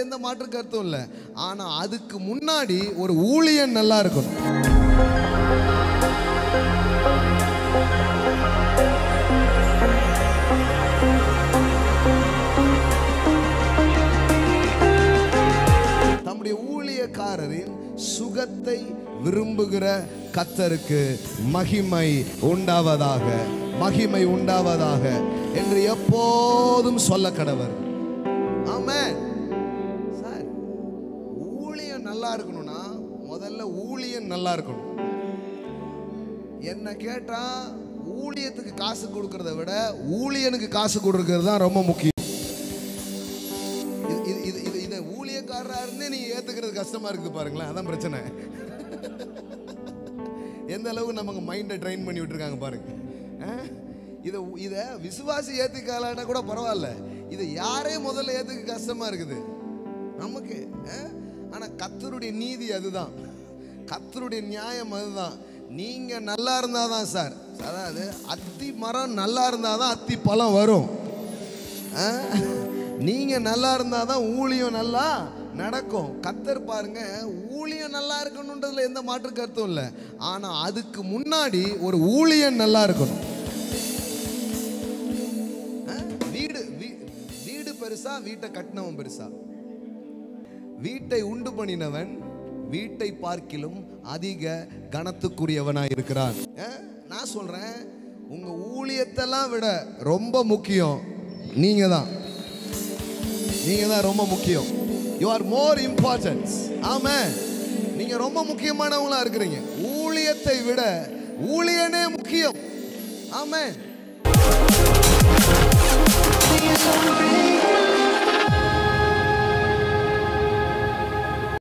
எந்த மாற்று கருத்தும் இல்லை. ஆனா அதுக்கு முன்னாடி ஒரு ஊழியன் நல்லா இருக்கணும். தம்முடைய ஊழியக்காரரின் சுகத்தை விரும்புகிற கர்த்தருக்கு மகிமை உண்டாவதாக, மகிமை உண்டாவதாக என்று எப்போதும் சொல்ல கடவர். ஆமென். சார், ஊழியன் நல்லா இருக்கணும்னா முதல்ல ஊழியன் நல்லா இருக்கணும். என்ன கேட்டா ஊழியத்துக்கு காசு கொடுக்கறத விட ஊழியனுக்கு காசு கொடுக்கறது தான் ரொம்ப முக்கியம். இதை ஊழியக்காரரா இருந்தே நீங்க ஏத்துக்கிறது கஷ்டமா இருக்குது பாருங்களேன். அதான் பிரச்சனை. எந்த அளவுக்கு நமக்கு மைண்டை ட்ரெயின் பண்ணி விட்டுருக்காங்க பாருங்க. இதை விசுவாசி ஏத்துக்கலான்னா கூட பரவாயில்ல, இதை யாரே முதல்ல ஏத்துக்க கஷ்டமா இருக்குது நமக்கு. ஆனா கர்த்தருடைய நீதி அதுதான், கர்த்தருடைய நியாயம் அதுதான். நீங்க நல்லா இருந்தாதான் சார், அதாவது அத்தி மரம் நல்லா இருந்தாதான் அத்தி பழம் வரும். நீங்க நல்லா இருந்தாதான் ஊழியம் நல்லா நடக்கும். கர்த்தர் பாருங்க, ஊழியம் நல்லா இருக்கணும்ன்றதுல எந்த மாற்று கருத்தும் இல்லை. ஆனா அதுக்கு முன்னாடி ஒரு ஊழியன் நல்லா இருக்கணும். வீடு பெருசா, வீட்டை கட்டினவன் பெருசா? வீட்டை உண்டு பண்ணினவன் வீட்டை பார்க்கிலும் அதிக கனத்துக்குரியவனாய் இருக்கிறான். நான் சொல்றேன், உங்க ஊழியத்தெல்லாம் விட ரொம்ப முக்கியம் நீங்க தான். நீங்க தான் ரொம்ப முக்கியம். You are more important. ஆமென். நீங்க ரொம்ப முக்கியமானவங்களா இருக்கிறீங்க. ஊழியத்தை விட ஊழியனே முக்கியம். ஆமென்.